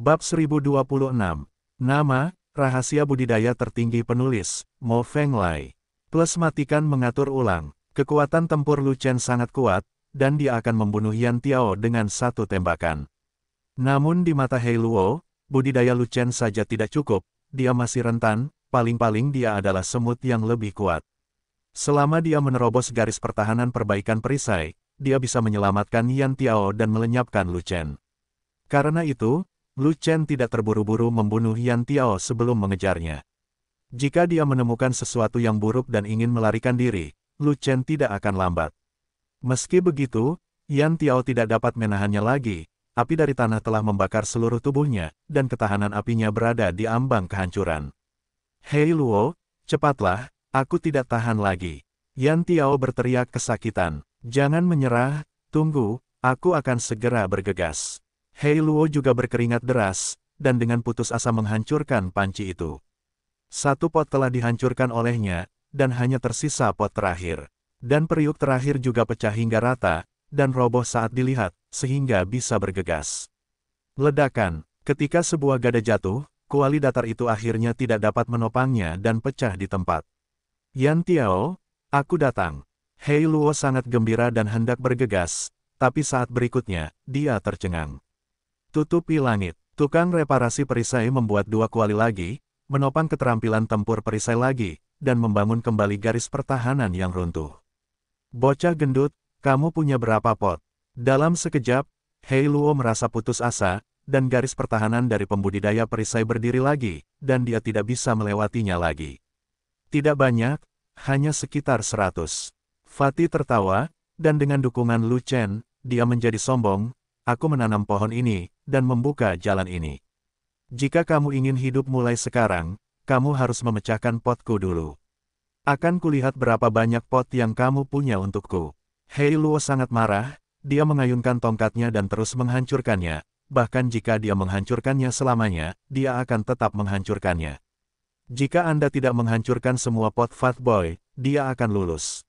Bab 1026. Nama, rahasia budidaya tertinggi penulis, Mo Fenglai. Plus matikan mengatur ulang. Kekuatan tempur Lu Chen sangat kuat, dan dia akan membunuh Yan Tiao dengan satu tembakan. Namun di mata Hei Luo, budidaya Lu Chen saja tidak cukup, dia masih rentan, paling-paling dia adalah semut yang lebih kuat. Selama dia menerobos garis pertahanan perbaikan perisai, dia bisa menyelamatkan Yan Tiao dan melenyapkan Lu Chen. Karena itu, Lu Chen tidak terburu-buru membunuh Yan Tiao sebelum mengejarnya. Jika dia menemukan sesuatu yang buruk dan ingin melarikan diri, Lu Chen tidak akan lambat. Meski begitu, Yan Tiao tidak dapat menahannya lagi, api dari tanah telah membakar seluruh tubuhnya, dan ketahanan apinya berada di ambang kehancuran. Hei Luo, cepatlah, aku tidak tahan lagi. Yan Tiao berteriak kesakitan. Jangan menyerah, tunggu, aku akan segera bergegas. Hei Luo juga berkeringat deras, dan dengan putus asa menghancurkan panci itu. Satu pot telah dihancurkan olehnya, dan hanya tersisa pot terakhir. Dan periuk terakhir juga pecah hingga rata, dan roboh saat dilihat, sehingga bisa bergegas. Ledakan, ketika sebuah gada jatuh, kuali datar itu akhirnya tidak dapat menopangnya dan pecah di tempat. Yan Tiao, aku datang. Hei Luo sangat gembira dan hendak bergegas, tapi saat berikutnya, dia tercengang. Tutupi langit. Tukang reparasi perisai membuat dua kuali lagi, menopang keterampilan tempur perisai lagi, dan membangun kembali garis pertahanan yang runtuh. Bocah gendut, kamu punya berapa pot? Dalam sekejap, Hei Luo merasa putus asa, dan garis pertahanan dari pembudidaya perisai berdiri lagi, dan dia tidak bisa melewatinya lagi. Tidak banyak, hanya sekitar 100. Fatih tertawa, dan dengan dukungan Lu Chen, dia menjadi sombong. Aku menanam pohon ini, dan membuka jalan ini. Jika kamu ingin hidup mulai sekarang, kamu harus memecahkan potku dulu. Akan kulihat berapa banyak pot yang kamu punya untukku. Hei Luo sangat marah, dia mengayunkan tongkatnya dan terus menghancurkannya, bahkan jika dia menghancurkannya selamanya, dia akan tetap menghancurkannya. Jika Anda tidak menghancurkan semua pot Fat Boy, dia akan lulus.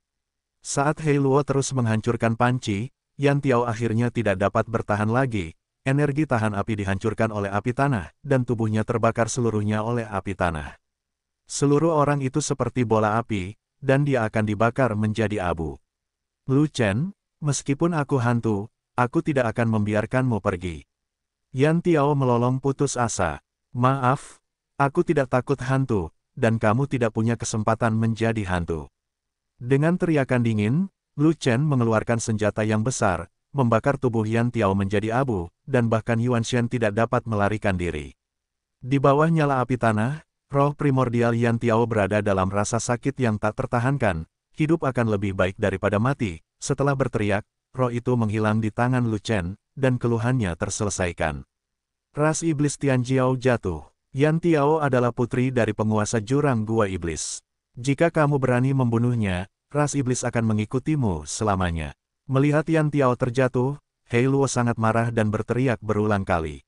Saat Hei Luo terus menghancurkan panci, Yan Tiao akhirnya tidak dapat bertahan lagi, energi tahan api dihancurkan oleh api tanah, dan tubuhnya terbakar seluruhnya oleh api tanah. Seluruh orang itu seperti bola api, dan dia akan dibakar menjadi abu. Lu Chen, meskipun aku hantu, aku tidak akan membiarkanmu pergi. Yan Tiao melolong putus asa. Maaf, aku tidak takut hantu, dan kamu tidak punya kesempatan menjadi hantu. Dengan teriakan dingin, Lu Chen mengeluarkan senjata yang besar, membakar tubuh Yan Tiao menjadi abu, dan bahkan Yuan Shen tidak dapat melarikan diri. Di bawah nyala api tanah, roh primordial Yan Tiao berada dalam rasa sakit yang tak tertahankan, hidup akan lebih baik daripada mati. Setelah berteriak, roh itu menghilang di tangan Lu Chen, dan keluhannya terselesaikan. Ras iblis Tianjiao jatuh. Yan Tiao adalah putri dari penguasa jurang Gua Iblis. Jika kamu berani membunuhnya, ras iblis akan mengikutimu selamanya. Melihat Yan Tiao terjatuh, Hei Luo sangat marah dan berteriak berulang kali.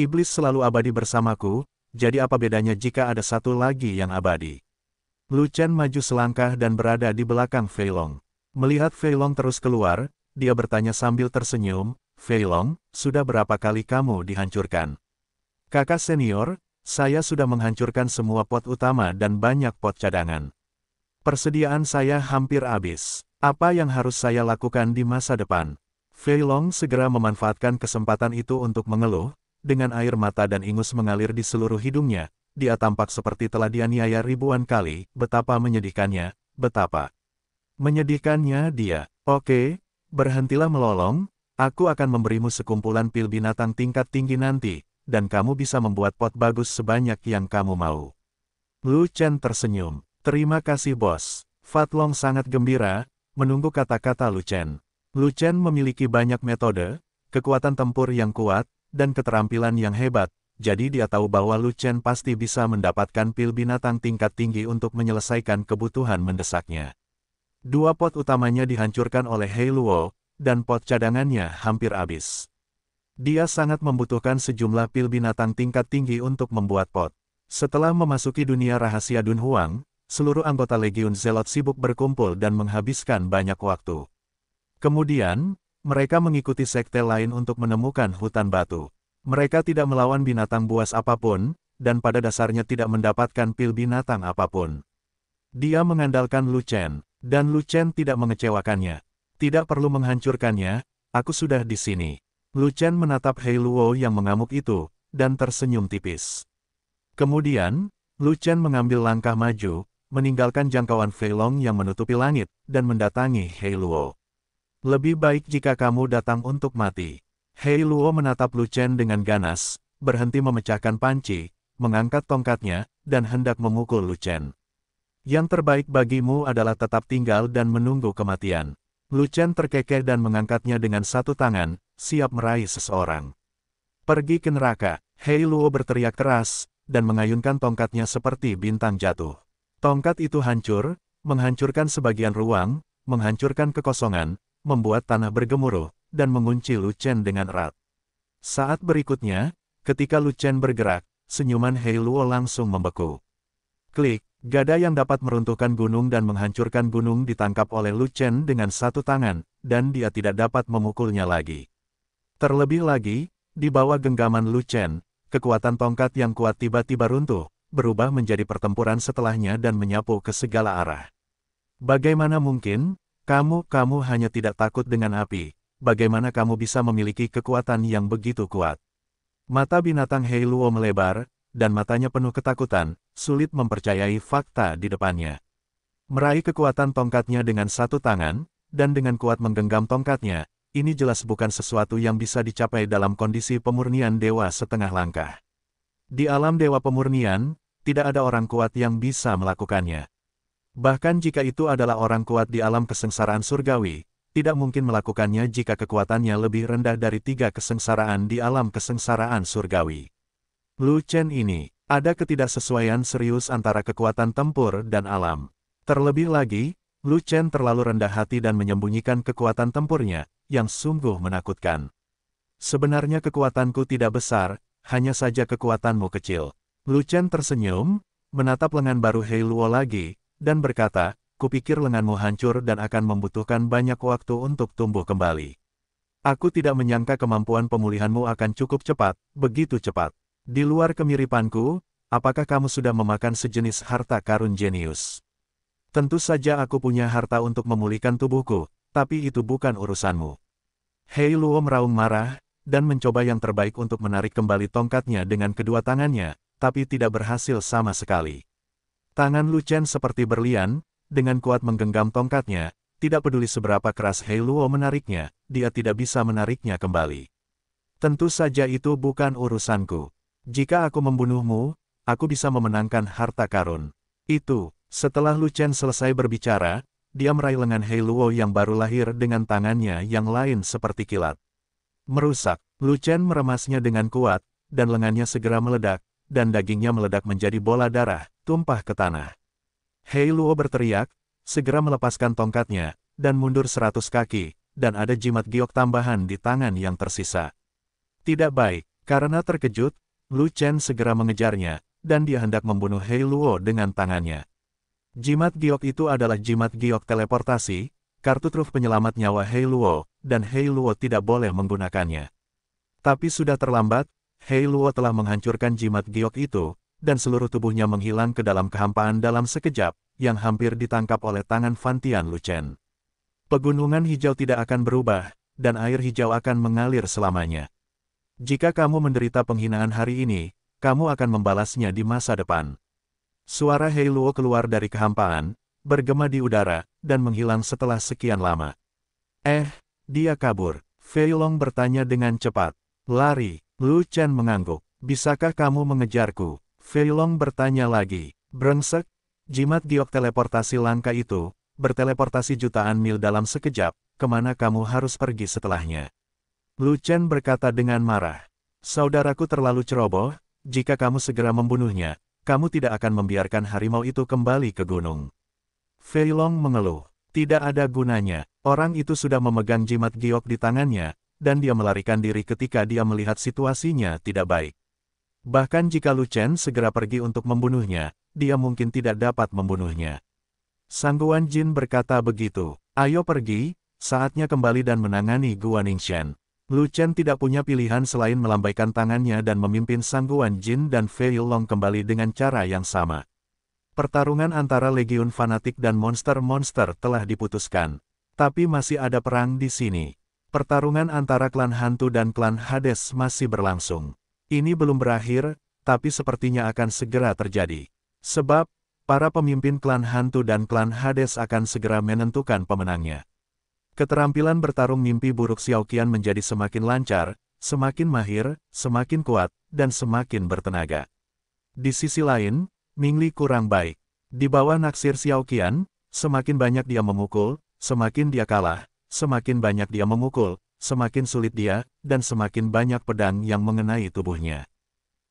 Iblis selalu abadi bersamaku, jadi apa bedanya jika ada satu lagi yang abadi? Lu Chen maju selangkah dan berada di belakang Fei Long. Melihat Fei Long terus keluar, dia bertanya sambil tersenyum, Fei Long, sudah berapa kali kamu dihancurkan? Kakak senior, saya sudah menghancurkan semua pot utama dan banyak pot cadangan. Persediaan saya hampir habis. Apa yang harus saya lakukan di masa depan? Fei Long segera memanfaatkan kesempatan itu untuk mengeluh, dengan air mata dan ingus mengalir di seluruh hidungnya. Dia tampak seperti telah dianiaya ribuan kali, betapa menyedihkannya, betapa menyedihkannya dia. Oke, berhentilah melolong, aku akan memberimu sekumpulan pil binatang tingkat tinggi nanti, dan kamu bisa membuat pot bagus sebanyak yang kamu mau. Lu Chen tersenyum. Terima kasih bos. Fat Long sangat gembira, menunggu kata-kata Lu Chen. Lu Chen memiliki banyak metode, kekuatan tempur yang kuat, dan keterampilan yang hebat, jadi dia tahu bahwa Lu Chen pasti bisa mendapatkan pil binatang tingkat tinggi untuk menyelesaikan kebutuhan mendesaknya. Dua pot utamanya dihancurkan oleh Hei Luo, dan pot cadangannya hampir habis. Dia sangat membutuhkan sejumlah pil binatang tingkat tinggi untuk membuat pot. Setelah memasuki dunia rahasia Dunhuang, seluruh anggota Legiun Zelot sibuk berkumpul dan menghabiskan banyak waktu. Kemudian, mereka mengikuti sekte lain untuk menemukan hutan batu. Mereka tidak melawan binatang buas apapun, dan pada dasarnya tidak mendapatkan pil binatang apapun. Dia mengandalkan Lu Chen, dan Lu Chen tidak mengecewakannya. Tidak perlu menghancurkannya, aku sudah di sini. Lu Chen menatap Hei Luo yang mengamuk itu, dan tersenyum tipis. Kemudian, Lu Chen mengambil langkah maju, meninggalkan jangkauan Fei Long yang menutupi langit, dan mendatangi Hei Luo. Lebih baik jika kamu datang untuk mati. Hei Luo menatap Lu Chen dengan ganas, berhenti memecahkan panci, mengangkat tongkatnya, dan hendak memukul Lu Chen. Yang terbaik bagimu adalah tetap tinggal dan menunggu kematian. Lu Chen terkekeh dan mengangkatnya dengan satu tangan, siap meraih seseorang. Pergi ke neraka, Hei Luo berteriak keras, dan mengayunkan tongkatnya seperti bintang jatuh. Tongkat itu hancur, menghancurkan sebagian ruang, menghancurkan kekosongan, membuat tanah bergemuruh, dan mengunci Lu Chen dengan erat. Saat berikutnya, ketika Lu Chen bergerak, senyuman Hei Luo langsung membeku. Klik, gada yang dapat meruntuhkan gunung dan menghancurkan gunung ditangkap oleh Lu Chen dengan satu tangan, dan dia tidak dapat memukulnya lagi. Terlebih lagi, di bawah genggaman Lu Chen, kekuatan tongkat yang kuat tiba-tiba runtuh, berubah menjadi pertempuran setelahnya dan menyapu ke segala arah. Bagaimana mungkin? Kamu hanya tidak takut dengan api. Bagaimana kamu bisa memiliki kekuatan yang begitu kuat? Mata binatang Hei Luo melebar, dan matanya penuh ketakutan, sulit mempercayai fakta di depannya. Meraih kekuatan tongkatnya dengan satu tangan, dan dengan kuat menggenggam tongkatnya, ini jelas bukan sesuatu yang bisa dicapai dalam kondisi pemurnian dewa setengah langkah. Di alam dewa pemurnian, tidak ada orang kuat yang bisa melakukannya. Bahkan jika itu adalah orang kuat di alam kesengsaraan surgawi, tidak mungkin melakukannya jika kekuatannya lebih rendah dari 3 kesengsaraan di alam kesengsaraan surgawi. Lu Chen ini, ada ketidaksesuaian serius antara kekuatan tempur dan alam. Terlebih lagi, Lu Chen terlalu rendah hati dan menyembunyikan kekuatan tempurnya, yang sungguh menakutkan. Sebenarnya kekuatanku tidak besar, hanya saja kekuatanmu kecil. Lu Chen tersenyum, menatap lengan baru Hei Luo lagi, dan berkata, kupikir lenganmu hancur dan akan membutuhkan banyak waktu untuk tumbuh kembali. Aku tidak menyangka kemampuan pemulihanmu akan cukup cepat, begitu cepat. Di luar kemiripanku, apakah kamu sudah memakan sejenis harta karun jenius? Tentu saja aku punya harta untuk memulihkan tubuhku, tapi itu bukan urusanmu. Hei Luo meraung marah, dan mencoba yang terbaik untuk menarik kembali tongkatnya dengan kedua tangannya, tapi tidak berhasil sama sekali. Tangan Lu Chen seperti berlian, dengan kuat menggenggam tongkatnya, tidak peduli seberapa keras Hei Luo menariknya, dia tidak bisa menariknya kembali. Tentu saja itu bukan urusanku. Jika aku membunuhmu, aku bisa memenangkan harta karun. Itu, setelah Lu Chen selesai berbicara, dia meraih lengan Hei Luo yang baru lahir dengan tangannya yang lain seperti kilat. Merusak, Lu Chen meremasnya dengan kuat, dan lengannya segera meledak, dan dagingnya meledak menjadi bola darah, tumpah ke tanah. Hei Luo berteriak, segera melepaskan tongkatnya, dan mundur 100 kaki, dan ada jimat giok tambahan di tangan yang tersisa. Tidak baik, karena terkejut, Lu Chen segera mengejarnya, dan dia hendak membunuh Hei Luo dengan tangannya. Jimat giok itu adalah jimat giok teleportasi, kartu truf penyelamat nyawa Hei Luo, dan Hei Luo tidak boleh menggunakannya. Tapi sudah terlambat, Hei Luo telah menghancurkan jimat giok itu, dan seluruh tubuhnya menghilang ke dalam kehampaan dalam sekejap, yang hampir ditangkap oleh tangan Fantian Lu Chen. Pegunungan hijau tidak akan berubah, dan air hijau akan mengalir selamanya. Jika kamu menderita penghinaan hari ini, kamu akan membalasnya di masa depan. Suara Hei Luo keluar dari kehampaan, bergema di udara, dan menghilang setelah sekian lama. Dia kabur. Fei Long bertanya dengan cepat. Lari, Lu Chen mengangguk. Bisakah kamu mengejarku? Fei Long bertanya lagi. Brengsek, jimat giok teleportasi langka itu, berteleportasi jutaan mil dalam sekejap, kemana kamu harus pergi setelahnya? Lu Chen berkata dengan marah. Saudaraku terlalu ceroboh, jika kamu segera membunuhnya, kamu tidak akan membiarkan harimau itu kembali ke gunung. Fei Long mengeluh. Tidak ada gunanya, orang itu sudah memegang jimat giok di tangannya, dan dia melarikan diri ketika dia melihat situasinya tidak baik. Bahkan jika Lu Chen segera pergi untuk membunuhnya, dia mungkin tidak dapat membunuhnya. Sangguan Jin berkata begitu. Ayo pergi, saatnya kembali dan menangani Gua Ningxian. Lu Chen tidak punya pilihan selain melambaikan tangannya dan memimpin Sang Guan Jin dan Fei Long kembali dengan cara yang sama. Pertarungan antara legiun fanatik dan monster-monster telah diputuskan. Tapi masih ada perang di sini. Pertarungan antara klan hantu dan klan Hades masih berlangsung. Ini belum berakhir, tapi sepertinya akan segera terjadi. Sebab, para pemimpin klan hantu dan klan Hades akan segera menentukan pemenangnya. Keterampilan bertarung mimpi buruk Xiao Qian menjadi semakin lancar, semakin mahir, semakin kuat, dan semakin bertenaga. Di sisi lain, Ming Li kurang baik. Di bawah naksir Xiao Qian, semakin banyak dia memukul, semakin dia kalah, semakin banyak dia memukul, semakin sulit dia, dan semakin banyak pedang yang mengenai tubuhnya.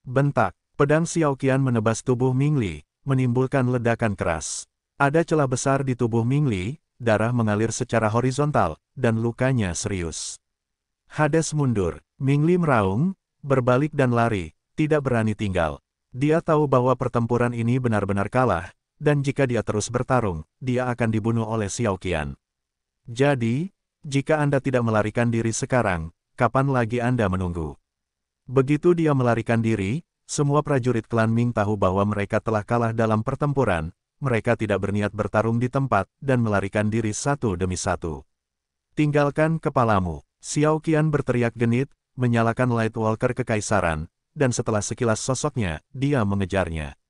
Bentak, pedang Xiao Qian menebas tubuh Ming Li, menimbulkan ledakan keras. Ada celah besar di tubuh Ming Li, darah mengalir secara horizontal, dan lukanya serius. Hades mundur, Ming Li meraung, berbalik dan lari, tidak berani tinggal. Dia tahu bahwa pertempuran ini benar-benar kalah, dan jika dia terus bertarung, dia akan dibunuh oleh Xiao Qian. Jadi, jika Anda tidak melarikan diri sekarang, kapan lagi Anda menunggu? Begitu dia melarikan diri, semua prajurit klan Ming tahu bahwa mereka telah kalah dalam pertempuran, mereka tidak berniat bertarung di tempat dan melarikan diri satu demi satu. Tinggalkan kepalamu, Xiao Qian berteriak genit, menyalakan Light Walker Kekaisaran, dan setelah sekilas sosoknya, dia mengejarnya.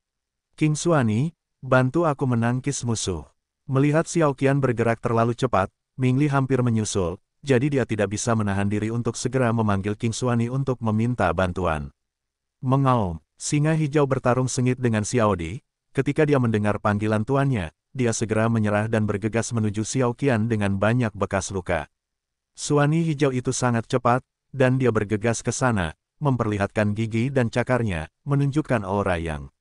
King Xuani, bantu aku menangkis musuh. Melihat Xiao Qian bergerak terlalu cepat, Ming Li hampir menyusul, jadi dia tidak bisa menahan diri untuk segera memanggil King Xuani untuk meminta bantuan. Mengaum, singa hijau bertarung sengit dengan Xiao Di. Ketika dia mendengar panggilan tuannya, dia segera menyerah dan bergegas menuju Xiao Qian dengan banyak bekas luka. Xuani hijau itu sangat cepat, dan dia bergegas ke sana, memperlihatkan gigi dan cakarnya, menunjukkan aura yang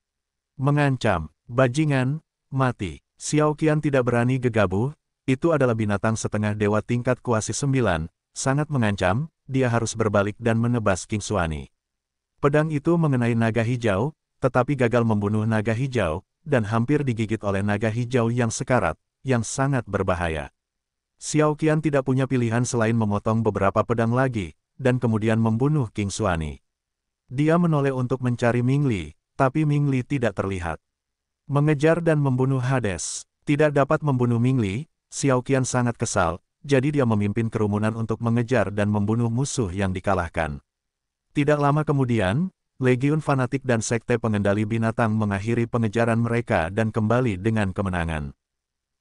mengancam. Bajingan, mati. Xiao Qian tidak berani gegabah, itu adalah binatang setengah dewa tingkat kuasi 9, sangat mengancam, dia harus berbalik dan menebas King Xuani. Pedang itu mengenai naga hijau, tetapi gagal membunuh naga hijau, dan hampir digigit oleh naga hijau yang sekarat, yang sangat berbahaya. Xiao Qian tidak punya pilihan selain memotong beberapa pedang lagi, dan kemudian membunuh King Xuani. Dia menoleh untuk mencari Ming Li, tapi Ming Li tidak terlihat. Mengejar dan membunuh Hades, tidak dapat membunuh Ming Li, Xiao Qian sangat kesal, jadi dia memimpin kerumunan untuk mengejar dan membunuh musuh yang dikalahkan. Tidak lama kemudian, legiun fanatik dan sekte pengendali binatang mengakhiri pengejaran mereka dan kembali dengan kemenangan.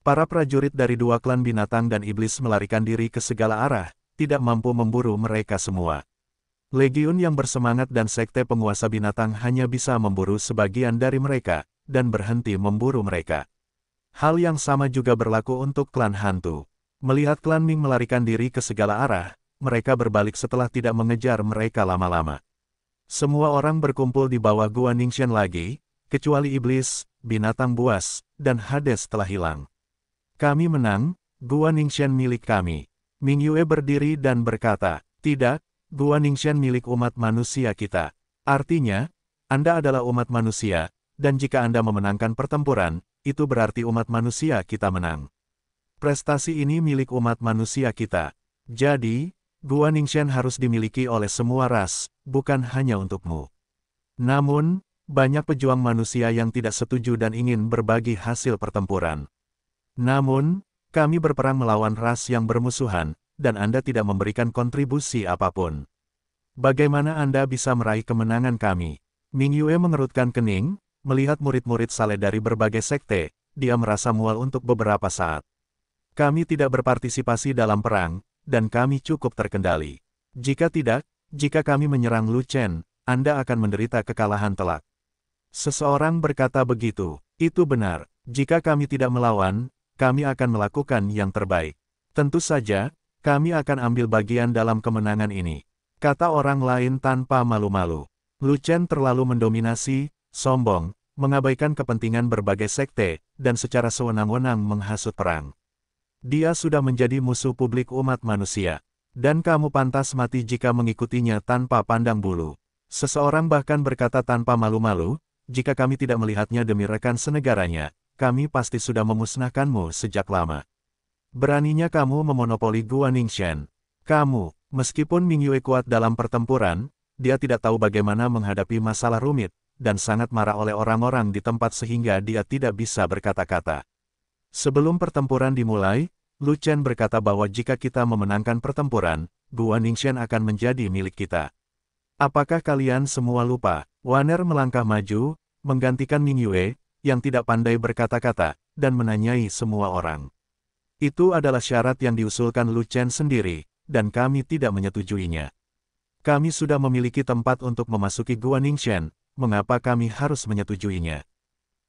Para prajurit dari dua klan binatang dan iblis melarikan diri ke segala arah, tidak mampu memburu mereka semua. Legiun yang bersemangat dan sekte penguasa binatang hanya bisa memburu sebagian dari mereka, dan berhenti memburu mereka. Hal yang sama juga berlaku untuk klan hantu. Melihat klan Ming melarikan diri ke segala arah, mereka berbalik setelah tidak mengejar mereka lama-lama. Semua orang berkumpul di bawah Gua Ningxian lagi, kecuali iblis, binatang buas, dan Hades telah hilang. Kami menang, Gua Ningxian milik kami. Ming Yue berdiri dan berkata, tidak, Gua Ningxian milik umat manusia kita. Artinya, Anda adalah umat manusia, dan jika Anda memenangkan pertempuran, itu berarti umat manusia kita menang. Prestasi ini milik umat manusia kita. Jadi, Gua Ningxian harus dimiliki oleh semua ras, bukan hanya untukmu. Namun, banyak pejuang manusia yang tidak setuju dan ingin berbagi hasil pertempuran. Namun, kami berperang melawan ras yang bermusuhan, dan Anda tidak memberikan kontribusi apapun. Bagaimana Anda bisa meraih kemenangan kami? Ming Yue mengerutkan kening, melihat murid-murid saleh dari berbagai sekte, dia merasa mual untuk beberapa saat. Kami tidak berpartisipasi dalam perang, dan kami cukup terkendali. Jika tidak, jika kami menyerang Lu Chen, Anda akan menderita kekalahan telak. Seseorang berkata begitu, itu benar, jika kami tidak melawan, kami akan melakukan yang terbaik. Tentu saja, kami akan ambil bagian dalam kemenangan ini, kata orang lain tanpa malu-malu. Lu Chen terlalu mendominasi, sombong, mengabaikan kepentingan berbagai sekte, dan secara sewenang-wenang menghasut perang. Dia sudah menjadi musuh publik umat manusia, dan kamu pantas mati jika mengikutinya tanpa pandang bulu. Seseorang bahkan berkata tanpa malu-malu, jika kami tidak melihatnya demi rekan senegaranya, kami pasti sudah memusnahkanmu sejak lama. Beraninya kamu memonopoli Gua Ningxian. Kamu, Meskipun Mingyue kuat dalam pertempuran, dia tidak tahu bagaimana menghadapi masalah rumit, dan sangat marah oleh orang-orang di tempat sehingga dia tidak bisa berkata-kata. Sebelum pertempuran dimulai, Lu Chen berkata bahwa jika kita memenangkan pertempuran, Gua Ningxian akan menjadi milik kita. Apakah kalian semua lupa? Waner melangkah maju, menggantikan Mingyue, yang tidak pandai berkata-kata, dan menanyai semua orang. Itu adalah syarat yang diusulkan Lu Chen sendiri, dan kami tidak menyetujuinya. Kami sudah memiliki tempat untuk memasuki Gua Ningxian, mengapa kami harus menyetujuinya?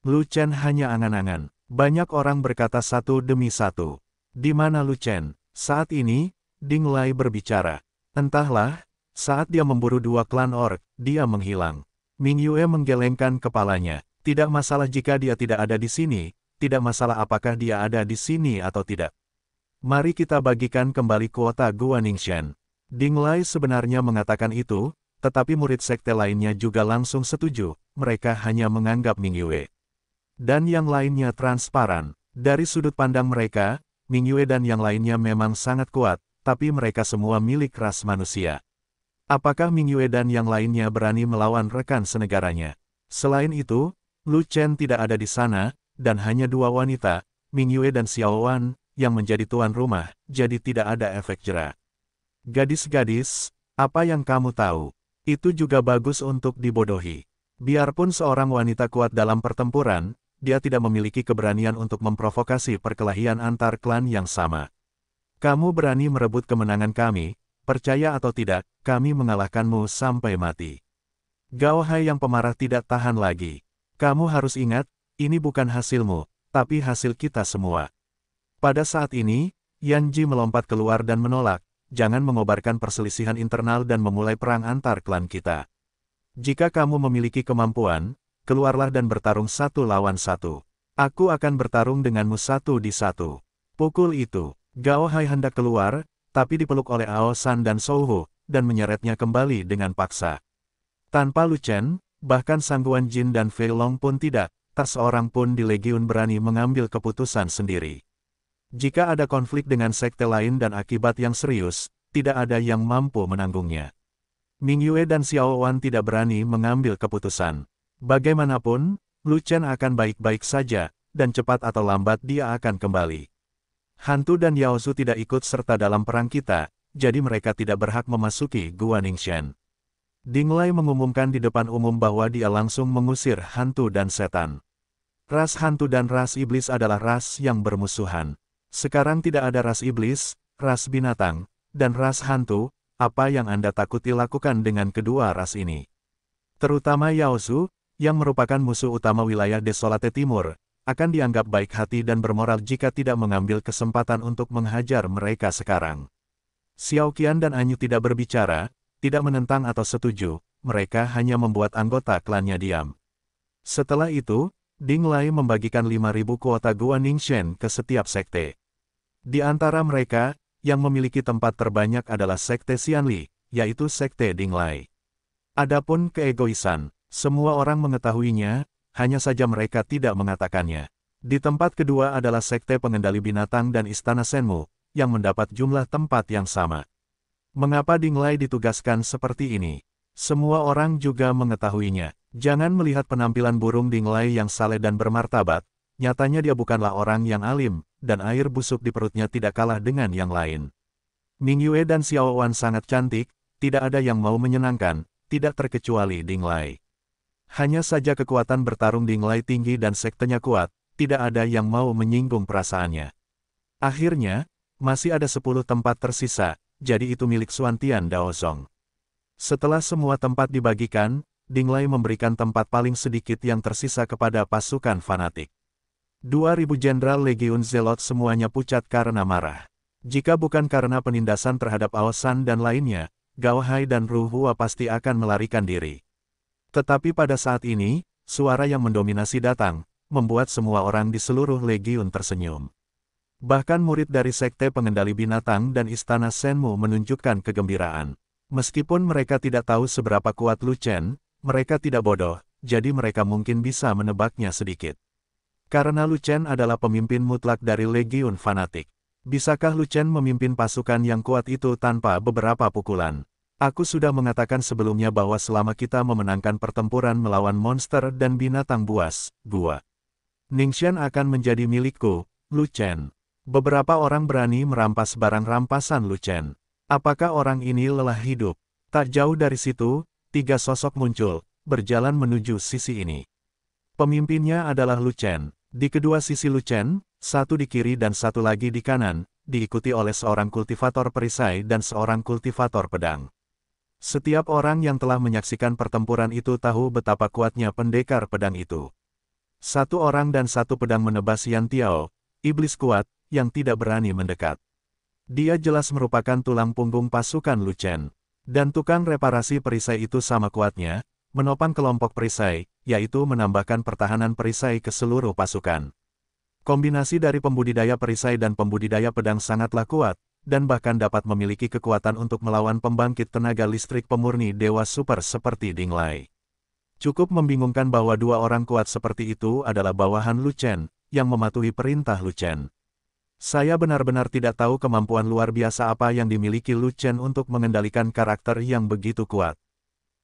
Lu Chen hanya angan-angan. Banyak orang berkata satu demi satu. Di mana Lu Chen? Saat ini, Ding Lai berbicara. Entahlah, saat dia memburu dua klan orc, dia menghilang. Mingyue menggelengkan kepalanya. Tidak masalah jika dia tidak ada di sini, tidak masalah apakah dia ada di sini atau tidak. Mari kita bagikan kembali kuota Gua Ningxian. Ding Lai sebenarnya mengatakan itu, tetapi murid sekte lainnya juga langsung setuju, mereka hanya menganggap Mingyue dan yang lainnya transparan. Dari sudut pandang mereka, Mingyue dan yang lainnya memang sangat kuat, tapi mereka semua milik ras manusia. Apakah Mingyue dan yang lainnya berani melawan rekan senegaranya? Selain itu, Lu Chen tidak ada di sana, dan hanya dua wanita, Mingyue dan Xiao Wan, yang menjadi tuan rumah, jadi tidak ada efek jera. Gadis-gadis, apa yang kamu tahu? Itu juga bagus untuk dibodohi. Biarpun seorang wanita kuat dalam pertempuran, dia tidak memiliki keberanian untuk memprovokasi perkelahian antar klan yang sama. Kamu berani merebut kemenangan kami, percaya atau tidak, kami mengalahkanmu sampai mati. Gao Hai yang pemarah tidak tahan lagi. Kamu harus ingat, ini bukan hasilmu, tapi hasil kita semua. Pada saat ini, Yan Ji melompat keluar dan menolak, jangan mengobarkan perselisihan internal dan memulai perang antar klan kita. Jika kamu memiliki kemampuan, keluarlah dan bertarung satu lawan satu. Aku akan bertarung denganmu satu di satu. Pukul itu, Gao Hai hendak keluar, tapi dipeluk oleh Ao San dan Souhu, dan menyeretnya kembali dengan paksa. Tanpa Lu Chen, bahkan Sangguan Jin dan Fei Long pun tidak, tak seorang pun di Legiun berani mengambil keputusan sendiri. Jika ada konflik dengan sekte lain dan akibat yang serius, tidak ada yang mampu menanggungnya. Mingyue dan Xiao Wan tidak berani mengambil keputusan. Bagaimanapun, Lu Chen akan baik-baik saja, dan cepat atau lambat dia akan kembali. Hantu dan Yao Zu tidak ikut serta dalam perang kita, jadi mereka tidak berhak memasuki Gua Ningxian. Ding Lai mengumumkan di depan umum bahwa dia langsung mengusir hantu dan setan. Ras hantu dan ras iblis adalah ras yang bermusuhan. Sekarang tidak ada ras iblis, ras binatang, dan ras hantu. Apa yang Anda takuti lakukan dengan kedua ras ini? Terutama Yao Zu, yang merupakan musuh utama wilayah Desolate Timur, akan dianggap baik hati dan bermoral jika tidak mengambil kesempatan untuk menghajar mereka sekarang. Xiao Qian dan Anyu tidak berbicara, tidak menentang atau setuju, mereka hanya membuat anggota klannya diam. Setelah itu, Ding Lai membagikan 5.000 kuota Gua Ningxian ke setiap sekte. Di antara mereka, yang memiliki tempat terbanyak adalah sekte Xianli, yaitu sekte Ding Lai. Adapun keegoisan, semua orang mengetahuinya, hanya saja mereka tidak mengatakannya. Di tempat kedua adalah sekte pengendali binatang dan istana Shenmu, yang mendapat jumlah tempat yang sama. Mengapa Ding Lai ditugaskan seperti ini? Semua orang juga mengetahuinya. Jangan melihat penampilan burung Ding Lai yang saleh dan bermartabat, nyatanya dia bukanlah orang yang alim, dan air busuk di perutnya tidak kalah dengan yang lain. Mingyue dan Xiao Wan sangat cantik, tidak ada yang mau menyenangkan, tidak terkecuali Ding Lai. Hanya saja kekuatan bertarung Ding Lai tinggi dan sektenya kuat, tidak ada yang mau menyinggung perasaannya. Akhirnya, masih ada 10 tempat tersisa, jadi itu milik Xuantian Daozong. Setelah semua tempat dibagikan, Ding Lai memberikan tempat paling sedikit yang tersisa kepada pasukan fanatik. 2.000 jenderal Legiun Zelot semuanya pucat karena marah. Jika bukan karena penindasan terhadap Ao San dan lainnya, Gao Hai dan Ru Hua pasti akan melarikan diri. Tetapi pada saat ini, suara yang mendominasi datang, membuat semua orang di seluruh Legiun tersenyum. Bahkan murid dari sekte pengendali binatang dan istana Shenmu menunjukkan kegembiraan. Meskipun mereka tidak tahu seberapa kuat Lu Chen, mereka tidak bodoh, jadi mereka mungkin bisa menebaknya sedikit. Karena Lu Chen adalah pemimpin mutlak dari Legiun fanatik. Bisakah Lu Chen memimpin pasukan yang kuat itu tanpa beberapa pukulan? Aku sudah mengatakan sebelumnya bahwa selama kita memenangkan pertempuran melawan monster dan binatang buas, Gua Ningxian akan menjadi milikku, Lu Chen. Beberapa orang berani merampas barang rampasan Lu Chen. Apakah orang ini lelah hidup? Tak jauh dari situ, 3 sosok muncul, berjalan menuju sisi ini. Pemimpinnya adalah Lu Chen. Di kedua sisi Lu Chen, satu di kiri dan satu lagi di kanan, diikuti oleh seorang kultivator perisai dan seorang kultivator pedang. Setiap orang yang telah menyaksikan pertempuran itu tahu betapa kuatnya pendekar pedang itu. Satu orang dan satu pedang menebas Yan Tiao, iblis kuat, yang tidak berani mendekat. Dia jelas merupakan tulang punggung pasukan Lu Chen. Dan tukang reparasi perisai itu sama kuatnya, menopang kelompok perisai, yaitu menambahkan pertahanan perisai ke seluruh pasukan. Kombinasi dari pembudidaya perisai dan pembudidaya pedang sangatlah kuat, dan bahkan dapat memiliki kekuatan untuk melawan pembangkit tenaga listrik pemurni dewa super seperti Ding Lai. Cukup membingungkan bahwa 2 orang kuat seperti itu adalah bawahan Lu Chen, yang mematuhi perintah Lu Chen. Saya benar-benar tidak tahu kemampuan luar biasa apa yang dimiliki Lu Chen untuk mengendalikan karakter yang begitu kuat.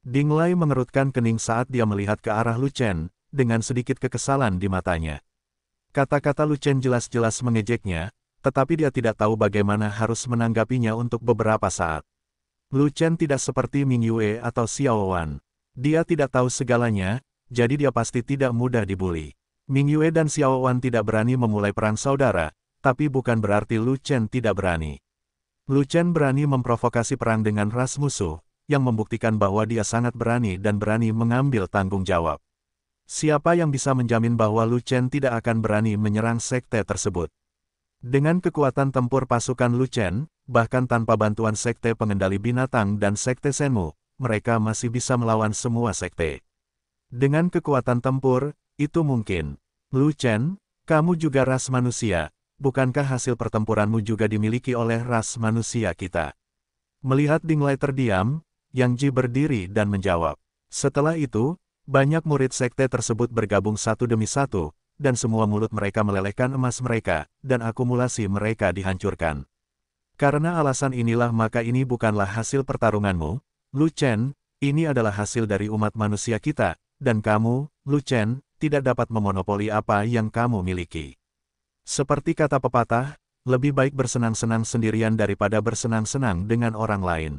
Ding Lai mengerutkan kening saat dia melihat ke arah Lu Chen, dengan sedikit kekesalan di matanya. Kata-kata Lu Chen jelas-jelas mengejeknya, tetapi dia tidak tahu bagaimana harus menanggapinya untuk beberapa saat. Lu Chen tidak seperti Ming Yue atau Xiao Wan. Dia tidak tahu segalanya, jadi dia pasti tidak mudah dibuli. Ming Yue dan Xiao Wan tidak berani memulai perang saudara, tapi bukan berarti Lu Chen tidak berani. Lu Chen berani memprovokasi perang dengan ras musuh, yang membuktikan bahwa dia sangat berani dan berani mengambil tanggung jawab. Siapa yang bisa menjamin bahwa Lu Chen tidak akan berani menyerang sekte tersebut? Dengan kekuatan tempur pasukan Lu Chen, bahkan tanpa bantuan sekte pengendali binatang dan sekte Shenmu, mereka masih bisa melawan semua sekte. Dengan kekuatan tempur, itu mungkin. Lu Chen, kamu juga ras manusia, bukankah hasil pertempuranmu juga dimiliki oleh ras manusia kita? Melihat Ding Lai terdiam, Yang Ji berdiri dan menjawab. Setelah itu, banyak murid sekte tersebut bergabung satu demi satu, dan semua mulut mereka melelehkan emas mereka, dan akumulasi mereka dihancurkan. Karena alasan inilah maka ini bukanlah hasil pertarunganmu, Lu Chen, ini adalah hasil dari umat manusia kita, dan kamu, Lu Chen, tidak dapat memonopoli apa yang kamu miliki. Seperti kata pepatah, lebih baik bersenang-senang sendirian daripada bersenang-senang dengan orang lain.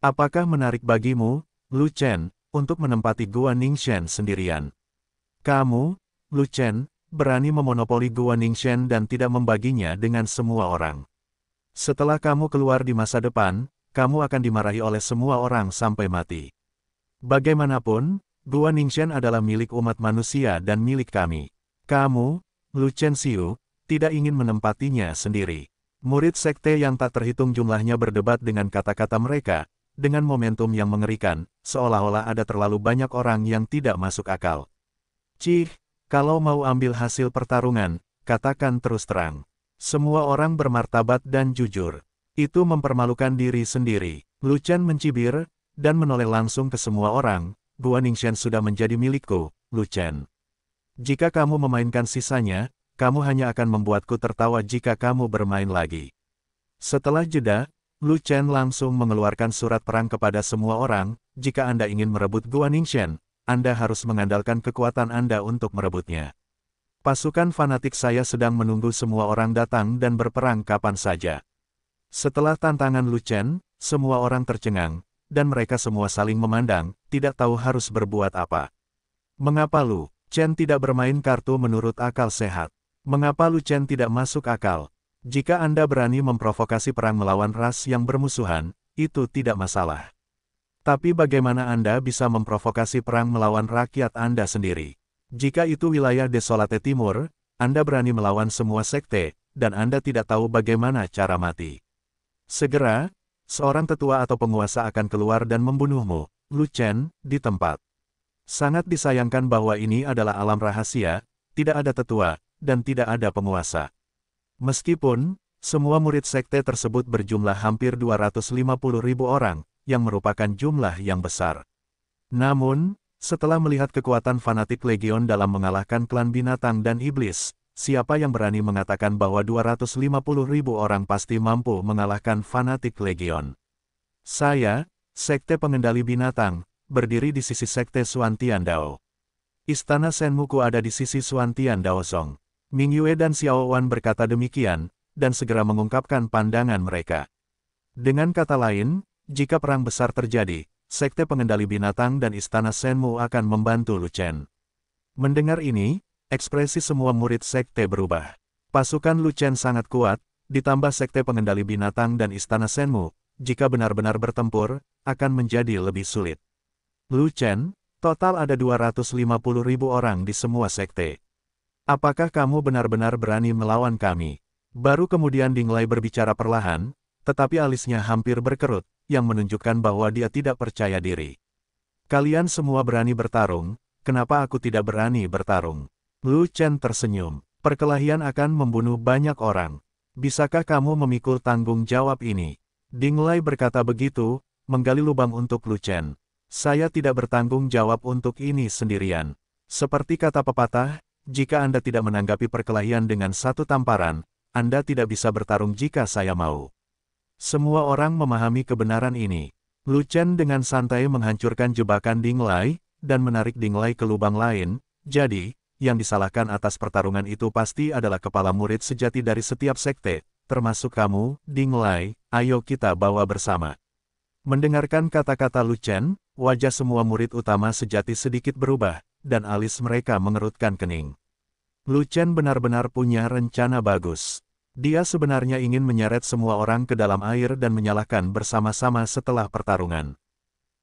Apakah menarik bagimu, Lu Chen, untuk menempati Gua Ningxian sendirian? Kamu, Lu Chen, berani memonopoli Gua Ningxian dan tidak membaginya dengan semua orang. Setelah kamu keluar di masa depan, kamu akan dimarahi oleh semua orang sampai mati. Bagaimanapun, Gua Ningxian adalah milik umat manusia dan milik kami. Kamu, Lu Chen Xiu, tidak ingin menempatinya sendiri. Murid sekte yang tak terhitung jumlahnya berdebat dengan kata-kata mereka, dengan momentum yang mengerikan, seolah-olah ada terlalu banyak orang yang tidak masuk akal. Cih, kalau mau ambil hasil pertarungan, katakan terus terang. Semua orang bermartabat dan jujur. Itu mempermalukan diri sendiri. Lu Chen mencibir, dan menoleh langsung ke semua orang, Gua Ningxian sudah menjadi milikku, Lu Chen. Jika kamu memainkan sisanya, kamu hanya akan membuatku tertawa jika kamu bermain lagi. Setelah jeda, Lu Chen langsung mengeluarkan surat perang kepada semua orang, jika Anda ingin merebut Gua Ningxian, Anda harus mengandalkan kekuatan Anda untuk merebutnya. Pasukan fanatik saya sedang menunggu semua orang datang dan berperang kapan saja. Setelah tantangan Lu Chen, semua orang tercengang, dan mereka semua saling memandang, tidak tahu harus berbuat apa. Mengapa Lu Chen tidak bermain kartu menurut akal sehat? Mengapa Lu Chen tidak masuk akal? Jika Anda berani memprovokasi perang melawan ras yang bermusuhan, itu tidak masalah. Tapi bagaimana Anda bisa memprovokasi perang melawan rakyat Anda sendiri? Jika itu wilayah Desolate Timur, Anda berani melawan semua sekte, dan Anda tidak tahu bagaimana cara mati. Segera, seorang tetua atau penguasa akan keluar dan membunuhmu, Lu Chen, di tempat. Sangat disayangkan bahwa ini adalah alam rahasia, tidak ada tetua, dan tidak ada penguasa. Meskipun, semua murid sekte tersebut berjumlah hampir 250.000 orang, yang merupakan jumlah yang besar. Namun, setelah melihat kekuatan fanatik Legion dalam mengalahkan klan binatang dan iblis, siapa yang berani mengatakan bahwa 250.000 orang pasti mampu mengalahkan fanatik Legion? Saya, Sekte Pengendali Binatang, berdiri di sisi Sekte Xuan Tiandao. Istana Senmuku ada di sisi Xuan Tiandao Song. Ming Yue dan Xiao Wan berkata demikian, dan segera mengungkapkan pandangan mereka. Dengan kata lain, jika perang besar terjadi, Sekte Pengendali Binatang dan Istana Senmu akan membantu Lu Chen. Mendengar ini, ekspresi semua murid sekte berubah. Pasukan Lu Chen sangat kuat, ditambah Sekte Pengendali Binatang dan Istana Senmu, jika benar-benar bertempur, akan menjadi lebih sulit. Lu Chen, total ada 250.000 orang di semua sekte. Apakah kamu benar-benar berani melawan kami? Baru kemudian Dinglai berbicara perlahan, tetapi alisnya hampir berkerut, yang menunjukkan bahwa dia tidak percaya diri. Kalian semua berani bertarung, kenapa aku tidak berani bertarung? Lu Chen tersenyum. Perkelahian akan membunuh banyak orang. Bisakah kamu memikul tanggung jawab ini? Dinglai berkata begitu, menggali lubang untuk Lu Chen. Saya tidak bertanggung jawab untuk ini sendirian. Seperti kata pepatah, jika Anda tidak menanggapi perkelahian dengan satu tamparan, Anda tidak bisa bertarung jika saya mau. Semua orang memahami kebenaran ini. Lu Chen dengan santai menghancurkan jebakan Dinglai, dan menarik Dinglai ke lubang lain, jadi, yang disalahkan atas pertarungan itu pasti adalah kepala murid sejati dari setiap sekte, termasuk kamu, Dinglai, ayo kita bawa bersama. Mendengarkan kata-kata Lu Chen, wajah semua murid utama sejati sedikit berubah, dan alis mereka mengerutkan kening. Lu Chen benar-benar punya rencana bagus. Dia sebenarnya ingin menyeret semua orang ke dalam air dan menyalahkan bersama-sama setelah pertarungan.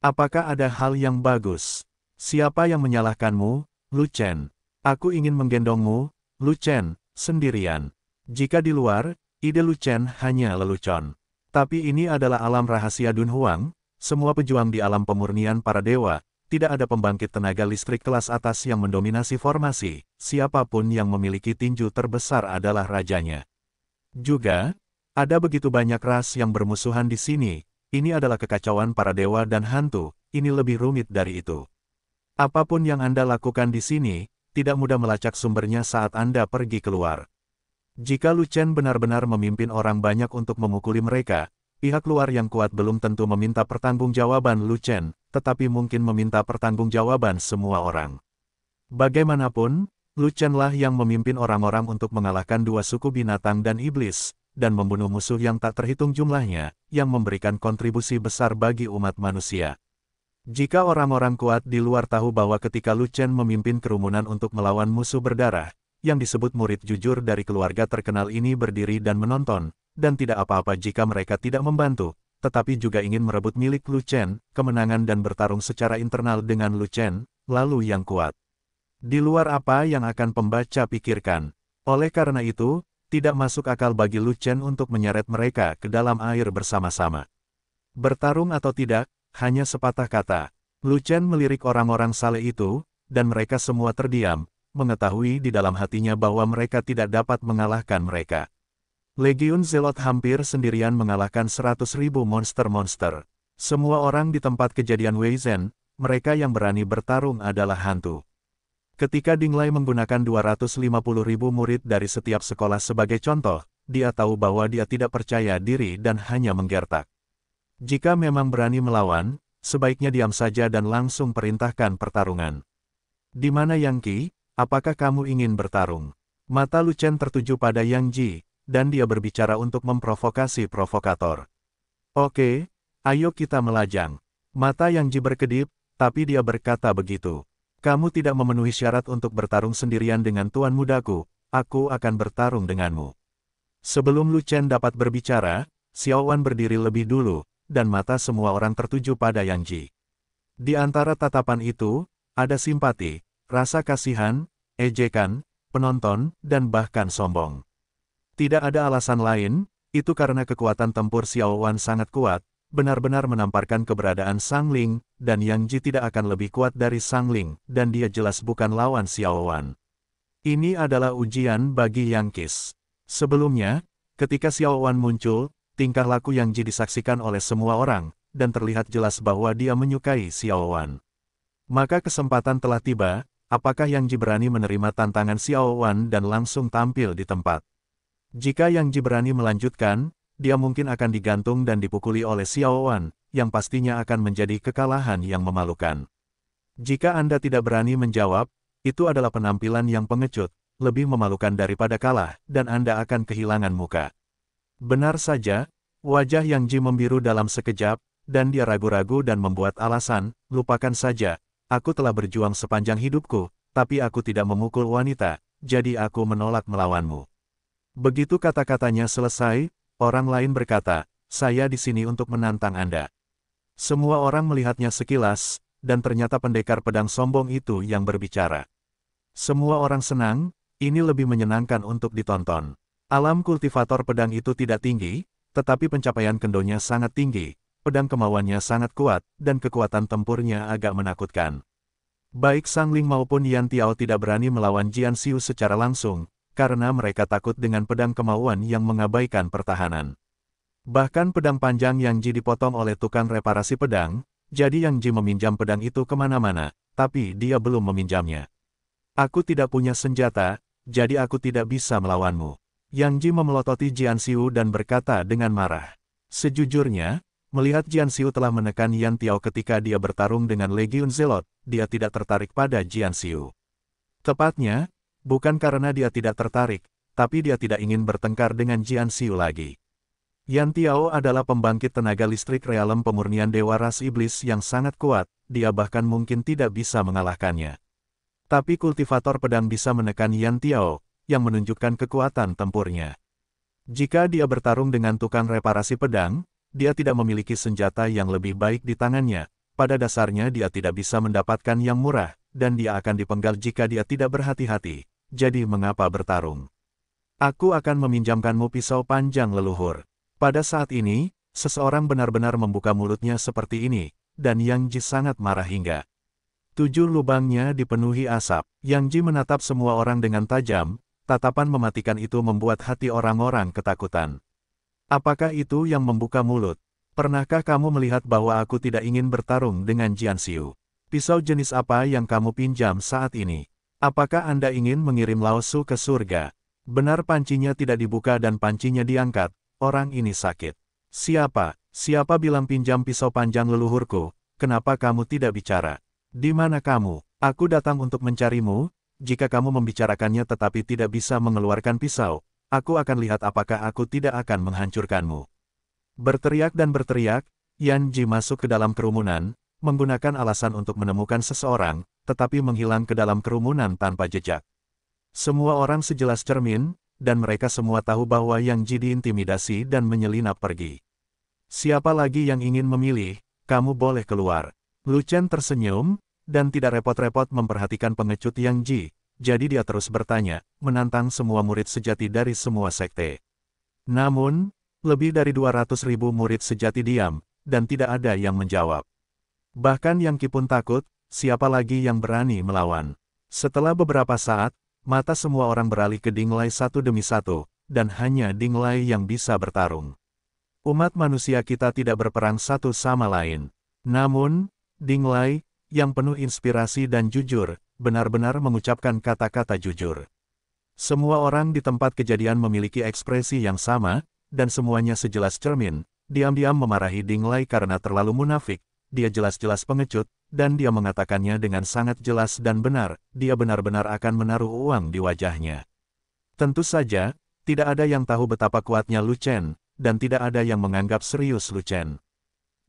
Apakah ada hal yang bagus? Siapa yang menyalahkanmu, Lu Chen? Aku ingin menggendongmu, Lu Chen, sendirian. Jika di luar, ide Lu Chen hanya lelucon. Tapi ini adalah alam rahasia Dunhuang, semua pejuang di alam pemurnian para dewa, tidak ada pembangkit tenaga listrik kelas atas yang mendominasi formasi, siapapun yang memiliki tinju terbesar adalah rajanya. Juga, ada begitu banyak ras yang bermusuhan di sini, ini adalah kekacauan para dewa dan hantu, ini lebih rumit dari itu. Apapun yang Anda lakukan di sini, tidak mudah melacak sumbernya saat Anda pergi keluar. Jika Lu Chen benar-benar memimpin orang banyak untuk memukuli mereka, pihak luar yang kuat belum tentu meminta pertanggungjawaban Lu Chen, tetapi mungkin meminta pertanggungjawaban semua orang. Bagaimanapun, Lu Chen lah yang memimpin orang-orang untuk mengalahkan dua suku binatang dan iblis, dan membunuh musuh yang tak terhitung jumlahnya, yang memberikan kontribusi besar bagi umat manusia. Jika orang-orang kuat di luar tahu bahwa ketika Lu Chen memimpin kerumunan untuk melawan musuh berdarah, yang disebut murid jujur dari keluarga terkenal ini berdiri dan menonton, dan tidak apa-apa jika mereka tidak membantu, tetapi juga ingin merebut milik Lu Chen, kemenangan dan bertarung secara internal dengan Lu Chen, lalu yang kuat. Di luar apa yang akan pembaca pikirkan. Oleh karena itu, tidak masuk akal bagi Lu Chen untuk menyeret mereka ke dalam air bersama-sama. Bertarung atau tidak, hanya sepatah kata. Lu Chen melirik orang-orang saleh itu, dan mereka semua terdiam, mengetahui di dalam hatinya bahwa mereka tidak dapat mengalahkan mereka. Legiun Zelot hampir sendirian mengalahkan 100.000 monster-monster. Semua orang di tempat kejadian Wei Zhen, mereka yang berani bertarung adalah hantu. Ketika Dinglai menggunakan 250.000 murid dari setiap sekolah sebagai contoh, dia tahu bahwa dia tidak percaya diri dan hanya menggertak. Jika memang berani melawan, sebaiknya diam saja dan langsung perintahkan pertarungan. Di mana Yang Qi? Apakah kamu ingin bertarung? Mata Lu Chen tertuju pada Yang Ji, dan dia berbicara untuk memprovokasi provokator. Oke, ayo kita melajang. Mata Yang Ji berkedip, tapi dia berkata begitu. Kamu tidak memenuhi syarat untuk bertarung sendirian dengan tuan mudaku, aku akan bertarung denganmu. Sebelum Lu Chen dapat berbicara, Xiao Wan berdiri lebih dulu, dan mata semua orang tertuju pada Yang Ji. Di antara tatapan itu, ada simpati, rasa kasihan, ejekan, penonton, dan bahkan sombong. Tidak ada alasan lain, itu karena kekuatan tempur Xiao Wan sangat kuat, benar-benar menamparkan keberadaan Sang Ling, dan Yang Ji tidak akan lebih kuat dari Sang Ling, dan dia jelas bukan lawan Xiao Wan. Ini adalah ujian bagi Yang Qi. Sebelumnya, ketika Xiao Wan muncul, tingkah laku Yang Ji disaksikan oleh semua orang, dan terlihat jelas bahwa dia menyukai Xiao Wan. Maka kesempatan telah tiba, apakah Yang Ji berani menerima tantangan Xiao Wan dan langsung tampil di tempat. Jika Yang Ji berani melanjutkan, dia mungkin akan digantung dan dipukuli oleh Xiao Wan, yang pastinya akan menjadi kekalahan yang memalukan. Jika Anda tidak berani menjawab, itu adalah penampilan yang pengecut, lebih memalukan daripada kalah, dan Anda akan kehilangan muka. Benar saja, wajah Yang Ji membiru dalam sekejap, dan dia ragu-ragu dan membuat alasan, lupakan saja, aku telah berjuang sepanjang hidupku, tapi aku tidak memukul wanita, jadi aku menolak melawanmu. Begitu kata-katanya selesai, orang lain berkata, saya di sini untuk menantang Anda. Semua orang melihatnya sekilas, dan ternyata pendekar pedang sombong itu yang berbicara. Semua orang senang, ini lebih menyenangkan untuk ditonton. Alam kultivator pedang itu tidak tinggi, tetapi pencapaian kendonya sangat tinggi, pedang kemauannya sangat kuat, dan kekuatan tempurnya agak menakutkan. Baik Sang Ling maupun Yan Tiao tidak berani melawan Jian Xiu secara langsung, karena mereka takut dengan pedang kemauan yang mengabaikan pertahanan. Bahkan pedang panjang Yang Ji dipotong oleh tukang reparasi pedang, jadi Yang Ji meminjam pedang itu kemana-mana, tapi dia belum meminjamnya. Aku tidak punya senjata, jadi aku tidak bisa melawanmu. Yang Ji memelototi Jian Xiu dan berkata dengan marah. Sejujurnya, melihat Jian Xiu telah menekan Yan Tiao ketika dia bertarung dengan Legiun Zelot, dia tidak tertarik pada Jian Xiu. Tepatnya, bukan karena dia tidak tertarik, tapi dia tidak ingin bertengkar dengan Jian Xiu lagi. Yan Tiao adalah pembangkit tenaga listrik realem pemurnian Dewa Ras Iblis yang sangat kuat, dia bahkan mungkin tidak bisa mengalahkannya. Tapi kultivator pedang bisa menekan Yan Tiao, yang menunjukkan kekuatan tempurnya. Jika dia bertarung dengan tukang reparasi pedang, dia tidak memiliki senjata yang lebih baik di tangannya, pada dasarnya dia tidak bisa mendapatkan yang murah, dan dia akan dipenggal jika dia tidak berhati-hati, jadi mengapa bertarung? Aku akan meminjamkanmu pisau panjang leluhur. Pada saat ini, seseorang benar-benar membuka mulutnya seperti ini, dan Yang Ji sangat marah hingga 7 lubangnya dipenuhi asap. Yang Ji menatap semua orang dengan tajam, tatapan mematikan itu membuat hati orang-orang ketakutan. Apakah itu yang membuka mulut? Pernahkah kamu melihat bahwa aku tidak ingin bertarung dengan Jian Xiu? Pisau jenis apa yang kamu pinjam saat ini? Apakah Anda ingin mengirim Lao Su ke surga? Benar pancinya tidak dibuka dan pancinya diangkat, orang ini sakit. Siapa bilang pinjam pisau panjang leluhurku? Kenapa kamu tidak bicara? Di mana kamu? Aku datang untuk mencarimu. Jika kamu membicarakannya tetapi tidak bisa mengeluarkan pisau, aku akan lihat apakah aku tidak akan menghancurkanmu. Berteriak dan berteriak, Yan Ji masuk ke dalam kerumunan, menggunakan alasan untuk menemukan seseorang, tetapi menghilang ke dalam kerumunan tanpa jejak. Semua orang sejelas cermin, dan mereka semua tahu bahwa Yang Ji diintimidasi dan menyelinap pergi. Siapa lagi yang ingin memilih, kamu boleh keluar. Lu Chen tersenyum, dan tidak repot-repot memperhatikan pengecut Yang Ji, jadi dia terus bertanya, menantang semua murid sejati dari semua sekte. Namun, lebih dari 200.000 murid sejati diam, dan tidak ada yang menjawab. Bahkan Yang Qi pun takut, siapa lagi yang berani melawan. Setelah beberapa saat, mata semua orang beralih ke Ding Lai satu demi satu, dan hanya Ding Lai yang bisa bertarung. Umat manusia kita tidak berperang satu sama lain. Namun, Ding Lai, yang penuh inspirasi dan jujur, benar-benar mengucapkan kata-kata jujur. Semua orang di tempat kejadian memiliki ekspresi yang sama, dan semuanya sejelas cermin, diam-diam memarahi Ding Lai karena terlalu munafik, dia jelas-jelas pengecut, dan dia mengatakannya dengan sangat jelas dan benar, dia benar-benar akan menaruh uang di wajahnya. Tentu saja, tidak ada yang tahu betapa kuatnya Lu Chen, dan tidak ada yang menganggap serius Lu Chen.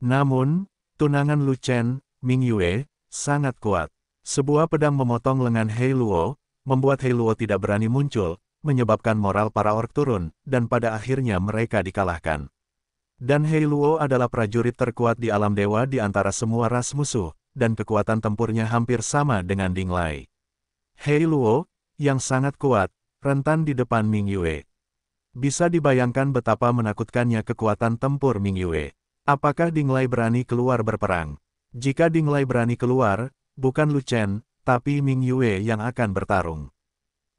Namun, tunangan Lu Chen, Ming Yue, sangat kuat. Sebuah pedang memotong lengan Hei Luo, membuat Hei Luo tidak berani muncul, menyebabkan moral para orc turun, dan pada akhirnya mereka dikalahkan. Dan Hei Luo adalah prajurit terkuat di alam dewa di antara semua ras musuh, dan kekuatan tempurnya hampir sama dengan Ding Lai. Hei Luo, yang sangat kuat, rentan di depan Ming Yue. Bisa dibayangkan betapa menakutkannya kekuatan tempur Ming Yue. Apakah Ding Lai berani keluar berperang? Jika Ding Lai berani keluar, bukan Lu Chen, tapi Ming Yue yang akan bertarung.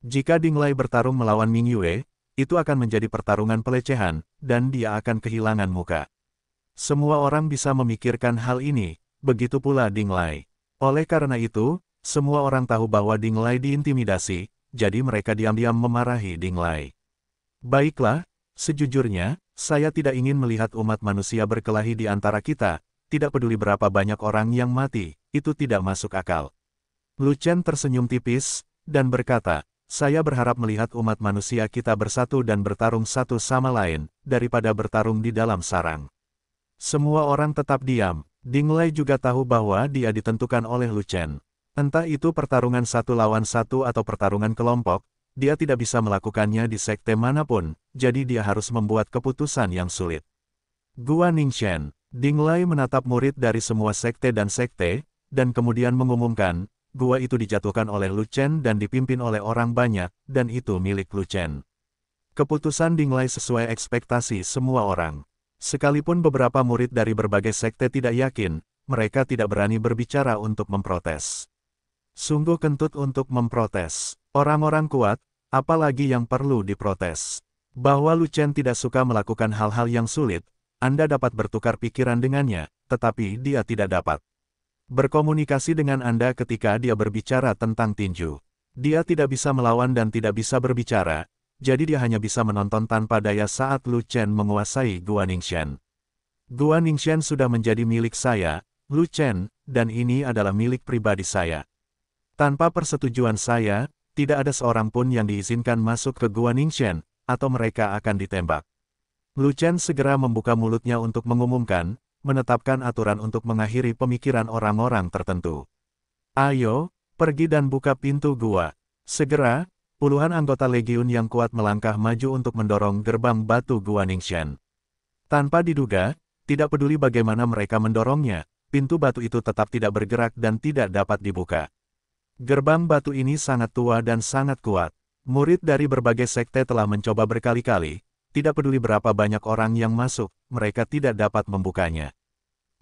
Jika Ding Lai bertarung melawan Ming Yue, itu akan menjadi pertarungan pelecehan, dan dia akan kehilangan muka. Semua orang bisa memikirkan hal ini, begitu pula Ding Lai. Oleh karena itu, semua orang tahu bahwa Ding Lai diintimidasi, jadi mereka diam-diam memarahi Ding Lai. Baiklah, sejujurnya, saya tidak ingin melihat umat manusia berkelahi di antara kita, tidak peduli berapa banyak orang yang mati, itu tidak masuk akal. Lu Chen tersenyum tipis, dan berkata, saya berharap melihat umat manusia kita bersatu dan bertarung satu sama lain, daripada bertarung di dalam sarang. Semua orang tetap diam, Ding Lai juga tahu bahwa dia ditentukan oleh Lu Chen. Entah itu pertarungan satu lawan satu atau pertarungan kelompok, dia tidak bisa melakukannya di sekte manapun, jadi dia harus membuat keputusan yang sulit. Gua Ningxian, Ding Lai menatap murid dari semua sekte, dan kemudian mengumumkan, gua itu dijatuhkan oleh Lu Chen dan dipimpin oleh orang banyak, dan itu milik Lu Chen. Keputusan Ding Lai sesuai ekspektasi semua orang. Sekalipun beberapa murid dari berbagai sekte tidak yakin, mereka tidak berani berbicara untuk memprotes. Sungguh kentut untuk memprotes. Orang-orang kuat, apalagi yang perlu diprotes. Bahwa Lu Chen tidak suka melakukan hal-hal yang sulit, Anda dapat bertukar pikiran dengannya, tetapi dia tidak dapat berkomunikasi dengan Anda ketika dia berbicara tentang tinju. Dia tidak bisa melawan dan tidak bisa berbicara, jadi dia hanya bisa menonton tanpa daya saat Lu Chen menguasai Gua Ningxian. Gua Ningxian sudah menjadi milik saya, Lu Chen, dan ini adalah milik pribadi saya. Tanpa persetujuan saya, tidak ada seorang pun yang diizinkan masuk ke Gua Ningxian, atau mereka akan ditembak. Lu Chen segera membuka mulutnya untuk mengumumkan, menetapkan aturan untuk mengakhiri pemikiran orang-orang tertentu. Ayo, pergi dan buka pintu gua. Segera, puluhan anggota legiun yang kuat melangkah maju untuk mendorong gerbang batu Gua Ningxian. Tanpa diduga, tidak peduli bagaimana mereka mendorongnya, pintu batu itu tetap tidak bergerak dan tidak dapat dibuka. Gerbang batu ini sangat tua dan sangat kuat. Murid dari berbagai sekte telah mencoba berkali-kali, tidak peduli berapa banyak orang yang masuk, mereka tidak dapat membukanya.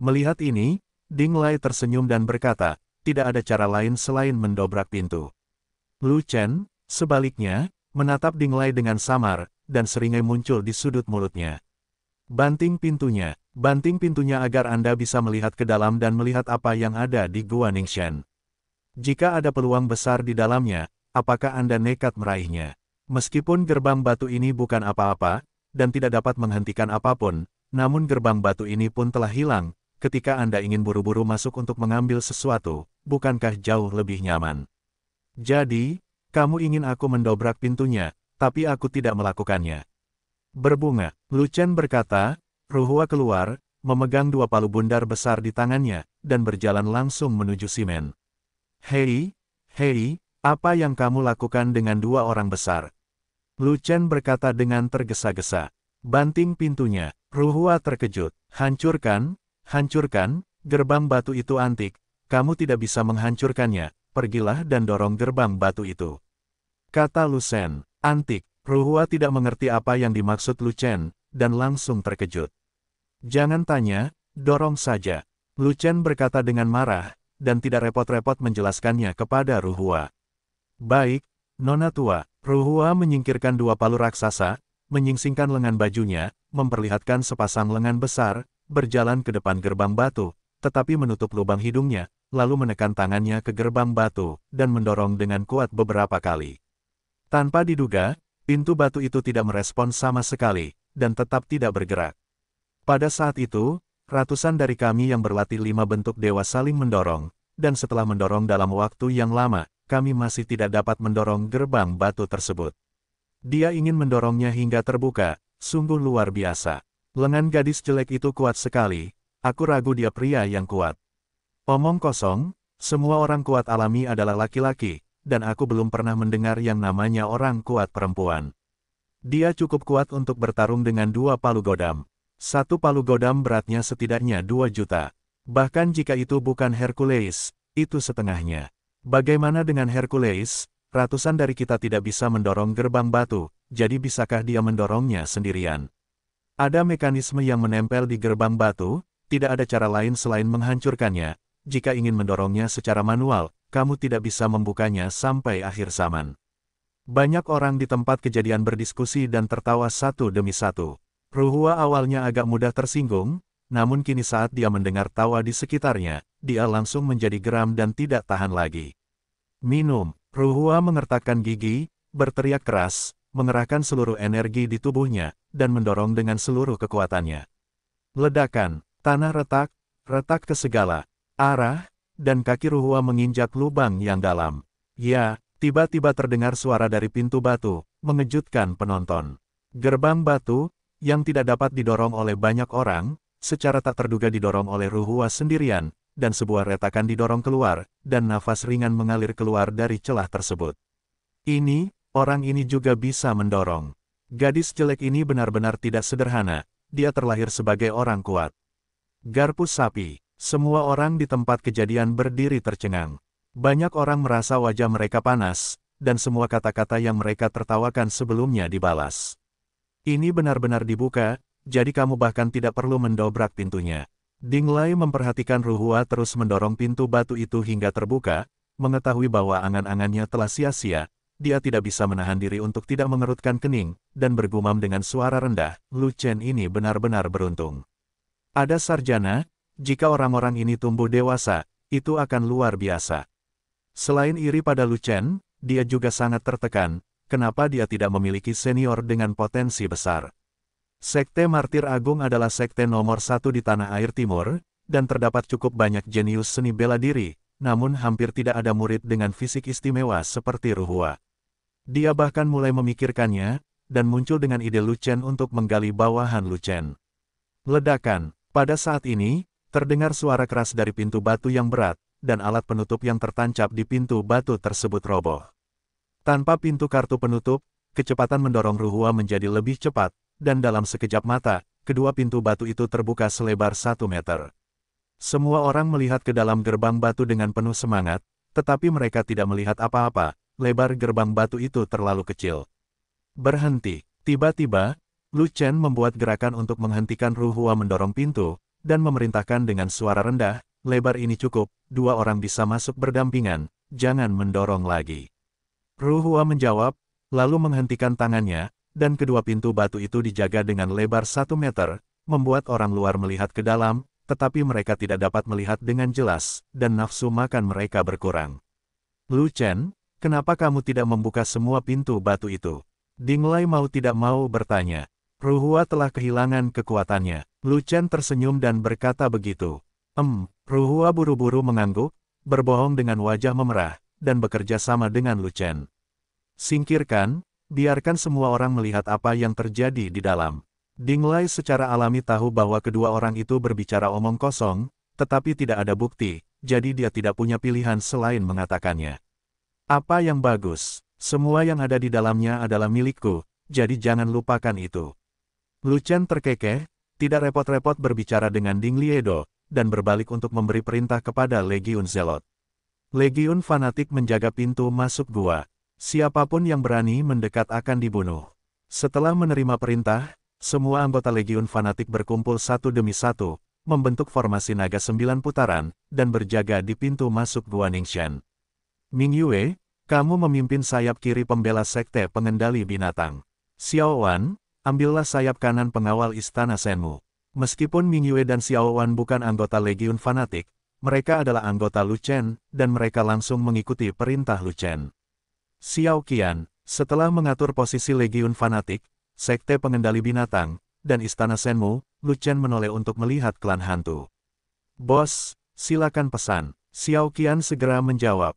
Melihat ini, Ding Lai tersenyum dan berkata, tidak ada cara lain selain mendobrak pintu. Lu Chen, sebaliknya, menatap Ding Lai dengan samar, dan seringai muncul di sudut mulutnya. Banting pintunya agar Anda bisa melihat ke dalam dan melihat apa yang ada di Gua Ningxian. Jika ada peluang besar di dalamnya, apakah Anda nekat meraihnya? Meskipun gerbang batu ini bukan apa-apa, dan tidak dapat menghentikan apapun, namun gerbang batu ini pun telah hilang, ketika Anda ingin buru-buru masuk untuk mengambil sesuatu, bukankah jauh lebih nyaman? Jadi, kamu ingin aku mendobrak pintunya, tapi aku tidak melakukannya. Berbunga, Lu Chen berkata, Ruhua keluar, memegang dua palu bundar besar di tangannya, dan berjalan langsung menuju Simen. Hei, apa yang kamu lakukan dengan dua orang besar? Lu Chen berkata dengan tergesa-gesa. Banting pintunya, Ruhua terkejut. Hancurkan, gerbang batu itu antik, kamu tidak bisa menghancurkannya, pergilah dan dorong gerbang batu itu. Kata Lu Chen, antik, Ruhua tidak mengerti apa yang dimaksud Lu Chen, dan langsung terkejut. Jangan tanya, dorong saja. Lu Chen berkata dengan marah, dan tidak repot-repot menjelaskannya kepada Ruhua. Baik, Nona tua. Ruhua menyingkirkan dua palu raksasa, menyingsingkan lengan bajunya, memperlihatkan sepasang lengan besar, berjalan ke depan gerbang batu, tetapi menutup lubang hidungnya, lalu menekan tangannya ke gerbang batu, dan mendorong dengan kuat beberapa kali. Tanpa diduga, pintu batu itu tidak merespon sama sekali, dan tetap tidak bergerak. Pada saat itu, ratusan dari kami yang berlatih 5 bentuk dewa saling mendorong, dan setelah mendorong dalam waktu yang lama, kami masih tidak dapat mendorong gerbang batu tersebut. Dia ingin mendorongnya hingga terbuka, sungguh luar biasa. Lengan gadis jelek itu kuat sekali, aku ragu dia pria yang kuat. Omong kosong, semua orang kuat alami adalah laki-laki, dan aku belum pernah mendengar yang namanya orang kuat perempuan. Dia cukup kuat untuk bertarung dengan dua palu godam. Satu palu godam beratnya setidaknya 2 juta. Bahkan jika itu bukan Hercules, itu setengahnya. Bagaimana dengan Hercules? Ratusan dari kita tidak bisa mendorong gerbang batu, jadi bisakah dia mendorongnya sendirian? Ada mekanisme yang menempel di gerbang batu, tidak ada cara lain selain menghancurkannya. Jika ingin mendorongnya secara manual, kamu tidak bisa membukanya sampai akhir zaman. Banyak orang di tempat kejadian berdiskusi dan tertawa satu demi satu. Ruhua awalnya agak mudah tersinggung, namun kini saat dia mendengar tawa di sekitarnya, dia langsung menjadi geram dan tidak tahan lagi. Minum. Ruhua mengertakkan gigi, berteriak keras, mengerahkan seluruh energi di tubuhnya, dan mendorong dengan seluruh kekuatannya. Ledakan. Tanah retak, retak ke segala arah, dan kaki Ruhua menginjak lubang yang dalam. Ya, tiba-tiba terdengar suara dari pintu batu, mengejutkan penonton. Gerbang batu, yang tidak dapat didorong oleh banyak orang, secara tak terduga didorong oleh Ruhua sendirian, dan sebuah retakan didorong keluar, dan nafas ringan mengalir keluar dari celah tersebut. Orang ini juga bisa mendorong. Gadis jelek ini benar-benar tidak sederhana, dia terlahir sebagai orang kuat. Garpu sapi. Semua orang di tempat kejadian berdiri tercengang. Banyak orang merasa wajah mereka panas, dan semua kata-kata yang mereka tertawakan sebelumnya dibalas. Ini benar-benar dibuka, jadi kamu bahkan tidak perlu mendobrak pintunya. Dinglai memperhatikan Ruhua terus mendorong pintu batu itu hingga terbuka, mengetahui bahwa angan-angannya telah sia-sia, dia tidak bisa menahan diri untuk tidak mengerutkan kening, dan bergumam dengan suara rendah, Lu Chen ini benar-benar beruntung. Ada sarjana, jika orang-orang ini tumbuh dewasa, itu akan luar biasa. Selain iri pada Lu Chen, dia juga sangat tertekan, kenapa dia tidak memiliki senior dengan potensi besar. Sekte Martir Agung adalah sekte nomor 1 di tanah air timur, dan terdapat cukup banyak jenius seni bela diri, namun hampir tidak ada murid dengan fisik istimewa seperti Ruhua. Dia bahkan mulai memikirkannya, dan muncul dengan ide Lu Chen untuk menggali bawahan Lu Chen. Ledakan. Pada saat ini, terdengar suara keras dari pintu batu yang berat, dan alat penutup yang tertancap di pintu batu tersebut roboh. Tanpa pintu kartu penutup, kecepatan mendorong Ruhua menjadi lebih cepat, dan dalam sekejap mata, kedua pintu batu itu terbuka selebar 1 meter. Semua orang melihat ke dalam gerbang batu dengan penuh semangat, tetapi mereka tidak melihat apa-apa, lebar gerbang batu itu terlalu kecil. Berhenti. Tiba-tiba, Lu Chen membuat gerakan untuk menghentikan Ruhua mendorong pintu, dan memerintahkan dengan suara rendah, lebar ini cukup, 2 orang bisa masuk berdampingan, jangan mendorong lagi. Ruhua menjawab, lalu menghentikan tangannya, dan kedua pintu batu itu dijaga dengan lebar 1 meter, membuat orang luar melihat ke dalam, tetapi mereka tidak dapat melihat dengan jelas, dan nafsu makan mereka berkurang. Lu Chen, kenapa kamu tidak membuka semua pintu batu itu? Dinglai mau tidak mau bertanya. Ruhua telah kehilangan kekuatannya. Lu Chen tersenyum dan berkata begitu. Ruhua buru-buru mengangguk, berbohong dengan wajah memerah, dan bekerja sama dengan Lu Chen. Singkirkan, biarkan semua orang melihat apa yang terjadi di dalam. Dinglai secara alami tahu bahwa kedua orang itu berbicara omong kosong, tetapi tidak ada bukti, jadi dia tidak punya pilihan selain mengatakannya. Apa yang bagus? Semua yang ada di dalamnya adalah milikku, jadi jangan lupakan itu. Lu Chen terkekeh, tidak repot-repot berbicara dengan Ding Liedo, dan berbalik untuk memberi perintah kepada Legiun Zelot. Legiun fanatik menjaga pintu masuk gua. Siapapun yang berani mendekat akan dibunuh. Setelah menerima perintah, semua anggota Legiun fanatik berkumpul satu demi satu, membentuk formasi naga 9 putaran, dan berjaga di pintu masuk gua Ningxian. Ming Yue, kamu memimpin sayap kiri pembela sekte pengendali binatang. Xiao Wan, ambillah sayap kanan pengawal istana Shenmu. Meskipun Ming Yue dan Xiao Wan bukan anggota Legiun fanatik, mereka adalah anggota Lu Chen, dan mereka langsung mengikuti perintah Lu Chen. Xiao Qian, setelah mengatur posisi Legiun fanatik, sekte pengendali binatang, dan istana Shenmu, Lu Chen menoleh untuk melihat klan hantu. Bos, silakan pesan. Xiao Qian segera menjawab.